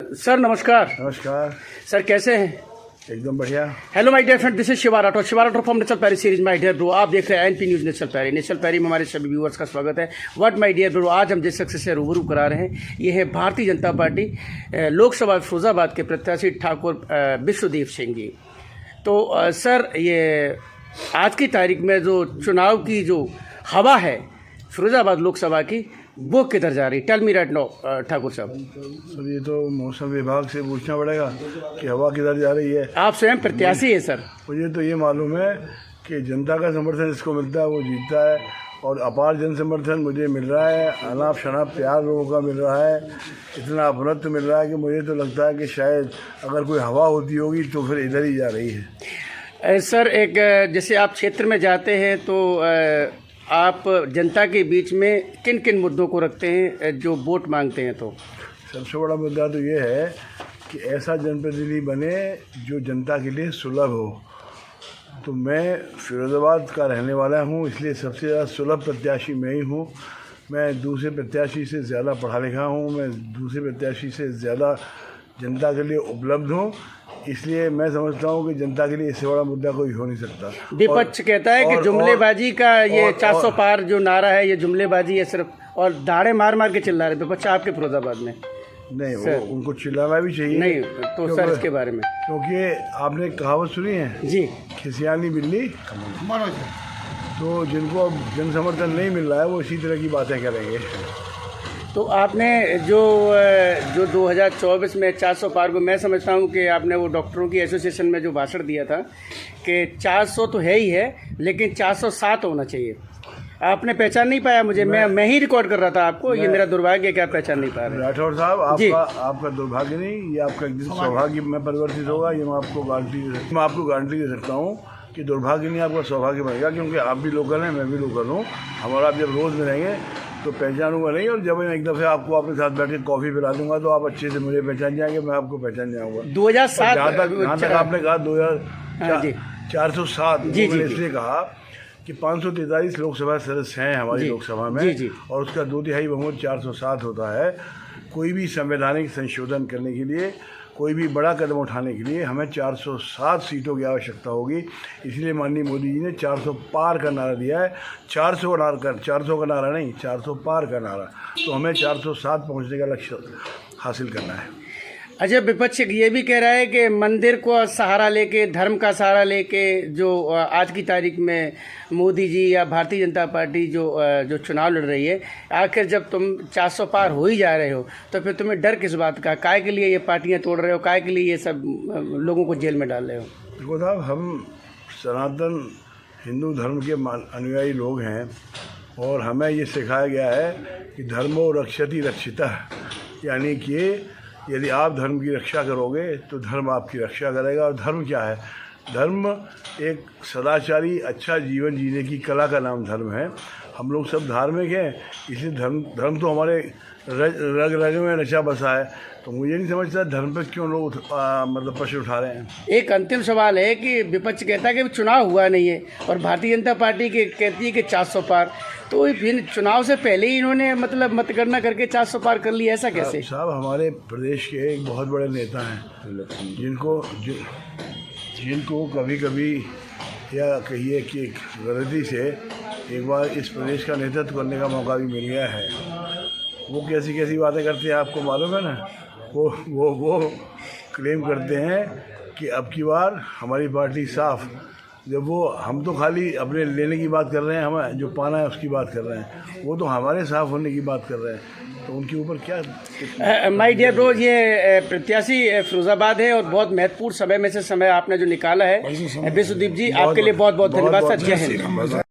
Sir नमस्कार। नमस्कार sir कैसे हैं? एकदम बढ़िया। Hello my dear friend, this is Shiva Rathore from national Parry series. My dear bro, आप देख रहे हैं एनपी न्यूज़ नेशनल पैरी में हमारे सभी व्यूअर्स का स्वागत है। व्हाट माय डियर ब्रो, आज हम जिस शख्स से रूबरू करा रहे हैं ये है भारतीय जनता पार्टी लोकसभा फिरोजाबाद के प्रत्याशी ठाकुर विश्वदीप सिंह जी। तो सर ये आज की तारीख में जो चुनाव की जो हवा है फिरोजाबाद लोकसभा की वो किधर जा रही? Tell me right no Thakur साहब। सर ये तो मौसम विभाग से पूछना पड़ेगा कि हवा किधर जा रही है। आप स्वयं प्रत्याशी है सर। मुझे तो ये मालूम है कि जनता का समर्थन इसको मिलता है वो जीतता है, और अपार जन समर्थन मुझे मिल रहा है। अनाप शनाप प्यार लोगों का मिल रहा है, इतना अपनत्व मिल रहा है कि मुझे तो लगता है कि शायद अगर कोई हवा होती होगी तो फिर इधर ही जा रही है। सर एक जैसे आप क्षेत्र में जाते हैं तो आप जनता के बीच में किन किन मुद्दों को रखते हैं जो वोट मांगते हैं? तो सबसे बड़ा मुद्दा तो ये है कि ऐसा जनप्रतिनिधि बने जो जनता के लिए सुलभ हो। तो मैं फिरोजाबाद का रहने वाला हूँ, इसलिए सबसे ज़्यादा सुलभ प्रत्याशी मैं ही हूँ। मैं दूसरे प्रत्याशी से ज़्यादा पढ़ा लिखा हूँ, मैं दूसरे प्रत्याशी से ज़्यादा जनता के लिए उपलब्ध हूँ, इसलिए मैं समझता हूँ कि जनता के लिए इससे बड़ा मुद्दा कोई हो नहीं सकता। विपक्ष कहता है कि जुमलेबाजी का ये 400 पार जो नारा है ये जुमलेबाजी है सिर्फ, और दाड़े मार मार के चिल्ला रहे विपक्ष आपके फिरोजाबाद में। नहीं वो उनको चिल्लाना भी चाहिए। नहीं तो सर इसके बारे में, क्योंकि आपने कहावत सुनी है जी, खिसियानी बिल्ली। तो जिनको अब जन समर्थन नहीं मिल रहा है वो इसी तरह की बातें करेंगे। तो आपने जो 2024 में 400 पार को, मैं समझता हूँ कि आपने वो डॉक्टरों की एसोसिएशन में जो भाषण दिया था कि 400 तो है ही है लेकिन 407 होना चाहिए। आपने पहचान नहीं पाया मुझे, मैं ही रिकॉर्ड कर रहा था आपको। ये मेरा दुर्भाग्य है कि आप पहचान नहीं पा रहे। राठौर साहब आपका दुर्भाग्य नहीं, ये आपका एक दिन सौभाग्य में परिवर्तित होगा। ये मैं आपको गारंटी दे सकता हूँ कि दुर्भाग्य नहीं आपका सौभाग्य बनेगा, क्योंकि आप भी लोकल हैं, मैं भी लोकल हूँ। हमारा आप जब रोज़ मिलेंगे तो पहचानूंगा नहीं, और जब मैं एक दफे आपको अपने साथ बैठ के कॉफ़ी पिला दूंगा तो आप अच्छे से मुझे पहचान जाएंगे, मैं आपको पहचान जाऊंगा। 2007 जहाँ तक आपने कहा 2407, मैंने इसलिए कहा कि 543 लोकसभा सदस्य हैं हमारी लोकसभा में, और उसका 2/3 बहुमत 407 होता है। कोई भी संवैधानिक संशोधन करने के लिए, कोई भी बड़ा कदम उठाने के लिए हमें 407 सीटों की आवश्यकता होगी। इसलिए माननीय मोदी जी ने 400 पार का नारा दिया है। 400 का नारा नहीं, 400 पार का नारा। तो हमें 407 पहुंचने का लक्ष्य हासिल करना है। अच्छा, विपक्ष ये भी कह रहा है कि मंदिर को सहारा लेके, धर्म का सहारा लेके जो आज की तारीख में मोदी जी या भारतीय जनता पार्टी जो चुनाव लड़ रही है, आखिर जब तुम 400 पार हो ही जा रहे हो तो फिर तुम्हें डर किस बात का? काय के लिए ये पार्टियां तोड़ रहे हो? काय के लिए ये सब लोगों को जेल में डाल रहे हो? देखो साहब, हम सनातन हिंदू धर्म के अनुयायी लोग हैं, और हमें ये सिखाया गया है कि धर्मो रक्षति रक्षिता, यानी कि यदि आप धर्म की रक्षा करोगे तो धर्म आपकी रक्षा करेगा। और धर्म क्या है? धर्म एक सदाचारी अच्छा जीवन जीने की कला का नाम धर्म है। हम लोग सब धार्मिक हैं, इसलिए धर्म तो हमारे रग रग में नशा बसा है। तो मुझे नहीं समझता धर्म पर क्यों लोग मतलब प्रश्न उठा रहे हैं। एक अंतिम सवाल है कि विपक्ष कहता है कि चुनाव हुआ नहीं है और भारतीय जनता पार्टी कहती है कि 400 पार, तो फिर चुनाव से पहले ही इन्होंने मतलब मतगणना करके 400 पार कर लिया, ऐसा कैसे? साहब हमारे प्रदेश के एक बहुत बड़े नेता हैं जिनको कभी कभी या कहिए कि गलती से एक बार इस प्रदेश का नेतृत्व करने का मौका भी मिल गया है। वो कैसी कैसी बातें करते हैं आपको मालूम है ना। वो क्लेम करते हैं कि अब की बार हमारी पार्टी साफ, जब वो हम तो खाली अपने लेने की बात कर रहे हैं, हमें जो पाना है उसकी बात कर रहे हैं, वो तो हमारे साफ होने की बात कर रहे हैं। तो उनके ऊपर क्या माय डियर ब्रो, ये प्रत्याशी फिरोजाबाद है और बहुत महत्वपूर्ण समय में से समय आपने जो निकाला है विश्वदीप जी, आपके लिए बहुत बहुत धन्यवाद सर। जय हिंद।